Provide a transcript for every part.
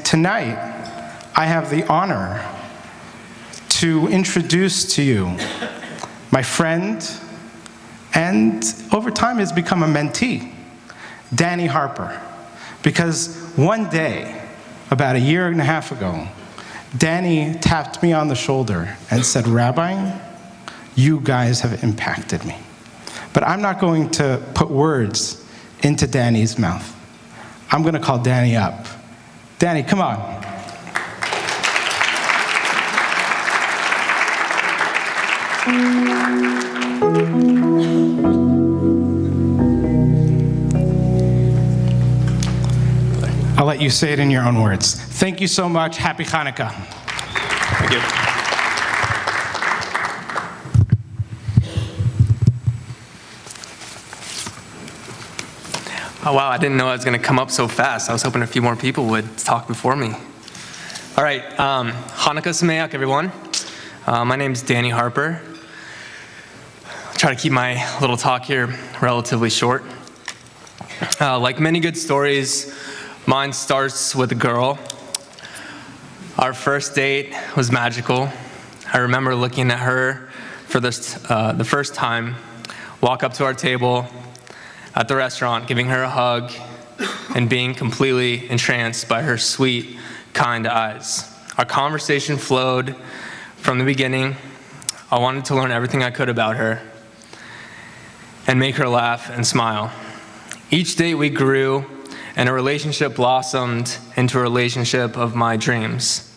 tonight, I have the honor to introduce to you my friend, and over time has become a mentee, Danny Harper. Because one day, about a year and a half ago, Danny tapped me on the shoulder and said, "Rabbi, you guys have impacted me." But I'm not going to put words into Danny's mouth. I'm going to call Danny up. Danny, come on. I'll let you say it in your own words. Thank you so much. Happy Hanukkah. Thank you. Oh, wow, I didn't know I was going to come up so fast. I was hoping a few more people would talk before me. All right, Hanukkah Sameach, everyone. My name's Danny Harper. I'll try to keep my little talk here relatively short. Like many good stories, mine starts with a girl. Our first date was magical. I remember looking at her for the first time, walk up to our table at the restaurant, giving her a hug, and being completely entranced by her sweet, kind eyes. Our conversation flowed from the beginning. I wanted to learn everything I could about her and make her laugh and smile. Each date we grew, and a relationship blossomed into a relationship of my dreams.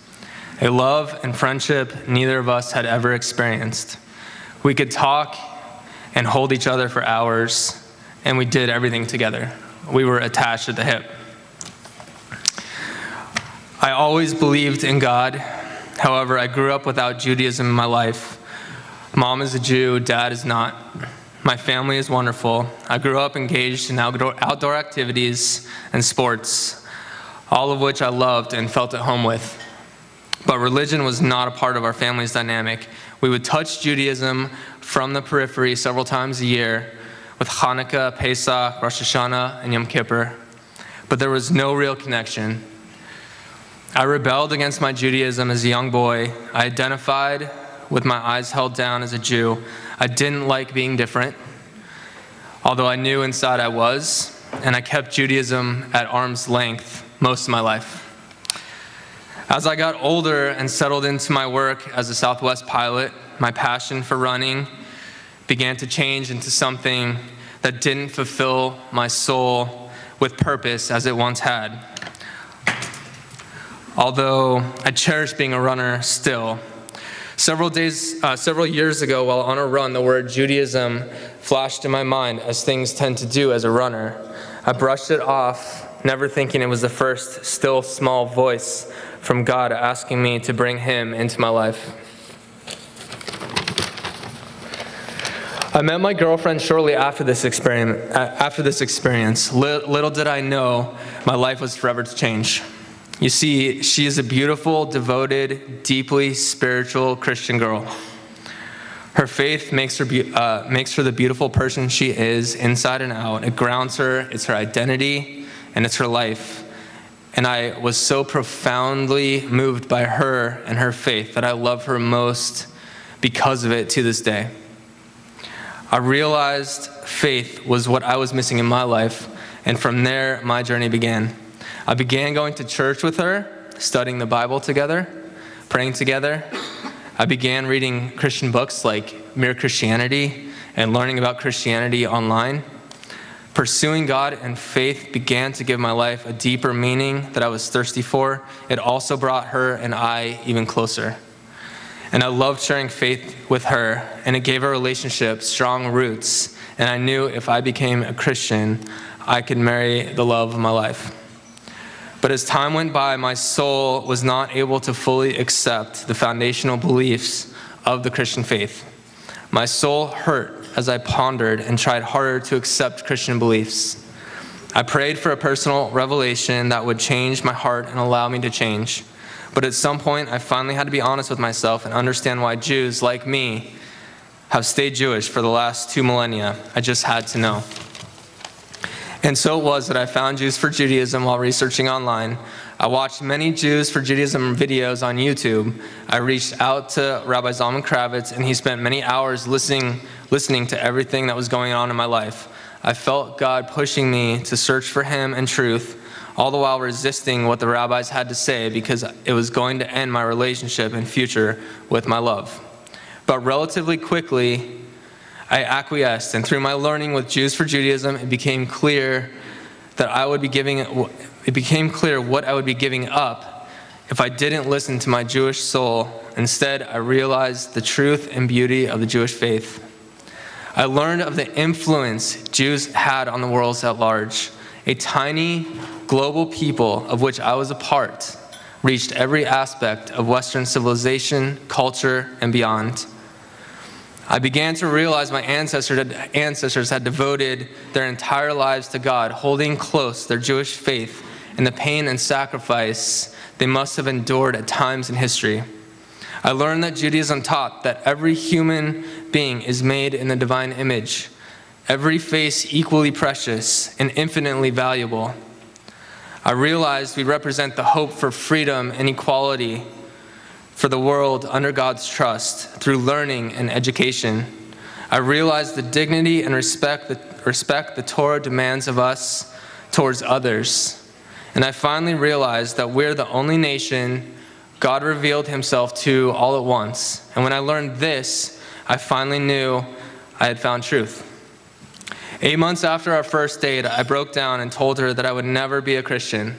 A love and friendship neither of us had ever experienced. We could talk and hold each other for hours, and we did everything together. We were attached at the hip. I always believed in God. However, I grew up without Judaism in my life. Mom is a Jew, dad is not. My family is wonderful. I grew up engaged in outdoor activities and sports, all of which I loved and felt at home with. But religion was not a part of our family's dynamic. We would touch Judaism from the periphery several times a year, with Hanukkah, Pesach, Rosh Hashanah, and Yom Kippur. But there was no real connection. I rebelled against my Judaism as a young boy. I identified with my eyes held down as a Jew. I didn't like being different, although I knew inside I was, and I kept Judaism at arm's length most of my life. As I got older and settled into my work as a Southwest pilot, my passion for running began to change into something that didn't fulfill my soul with purpose as it once had. Although I cherish being a runner still. Several years ago, while on a run, the word Judaism flashed in my mind, as things tend to do as a runner. I brushed it off, never thinking it was the first still small voice from God asking me to bring him into my life. I met my girlfriend shortly after this experience. Little did I know my life was forever to change. You see, she is a beautiful, devoted, deeply spiritual Christian girl. Her faith makes her the beautiful person she is inside and out. It grounds her, it's her identity, and it's her life. And I was so profoundly moved by her and her faith that I love her most because of it to this day. I realized faith was what I was missing in my life, and from there, my journey began. I began going to church with her, studying the Bible together, praying together. I began reading Christian books like Mere Christianity and learning about Christianity online. Pursuing God and faith began to give my life a deeper meaning that I was thirsty for. It also brought her and I even closer. And I loved sharing faith with her, and it gave our relationship strong roots. And I knew if I became a Christian, I could marry the love of my life. But as time went by, my soul was not able to fully accept the foundational beliefs of the Christian faith. My soul hurt as I pondered and tried harder to accept Christian beliefs. I prayed for a personal revelation that would change my heart and allow me to change. But at some point, I finally had to be honest with myself and understand why Jews, like me, have stayed Jewish for the last 2 millennia. I just had to know. And so it was that I found Jews for Judaism while researching online. I watched many Jews for Judaism videos on YouTube. I reached out to Rabbi Zalman Kravitz, and he spent many hours listening to everything that was going on in my life. I felt God pushing me to search for him and truth, all the while resisting what the rabbis had to say because it was going to end my relationship and future with my love. But relatively quickly, I acquiesced, and through my learning with Jews for Judaism, it became clear what I would be giving up if I didn't listen to my Jewish soul. Instead, I realized the truth and beauty of the Jewish faith. I learned of the influence Jews had on the world at large. A tiny, global people, of which I was a part, reached every aspect of Western civilization, culture, and beyond. I began to realize my ancestors had devoted their entire lives to God, holding close their Jewish faith and the pain and sacrifice they must have endured at times in history. I learned that Judaism taught that every human being is made in the divine image, every face equally precious and infinitely valuable. I realized we represent the hope for freedom and equality for the world under God's trust through learning and education. I realized the dignity and respect the Torah demands of us towards others. And I finally realized that we're the only nation God revealed himself to all at once. And when I learned this, I finally knew I had found truth. 8 months after our first date, I broke down and told her that I would never be a Christian.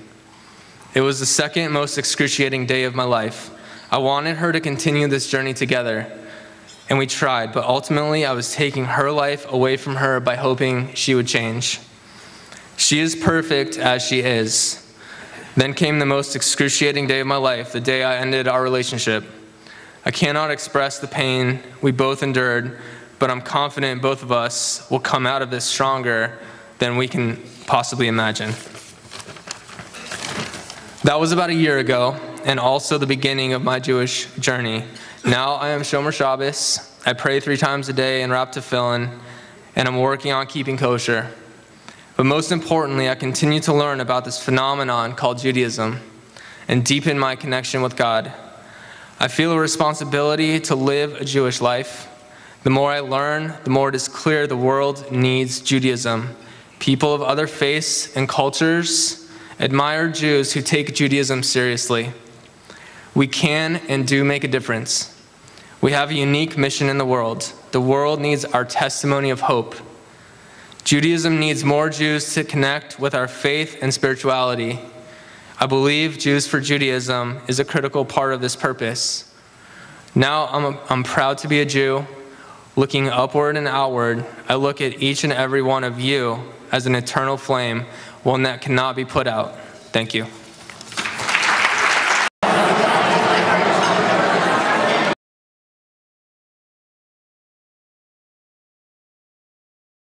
It was the second most excruciating day of my life. I wanted her to continue this journey together, and we tried, but ultimately I was taking her life away from her by hoping she would change. She is perfect as she is. Then came the most excruciating day of my life, the day I ended our relationship. I cannot express the pain we both endured, but I'm confident both of us will come out of this stronger than we can possibly imagine. That was about a year ago, and also the beginning of my Jewish journey. Now I am Shomer Shabbos. I pray 3 times a day and wrap tefillin, and I'm working on keeping kosher. But most importantly, I continue to learn about this phenomenon called Judaism and deepen my connection with God. I feel a responsibility to live a Jewish life. The more I learn, the more it is clear the world needs Judaism. People of other faiths and cultures admire Jews who take Judaism seriously. We can and do make a difference. We have a unique mission in the world. The world needs our testimony of hope. Judaism needs more Jews to connect with our faith and spirituality. I believe Jews for Judaism is a critical part of this purpose. Now I'm proud to be a Jew. Looking upward and outward, I look at each and every one of you as an eternal flame, one that cannot be put out. Thank you.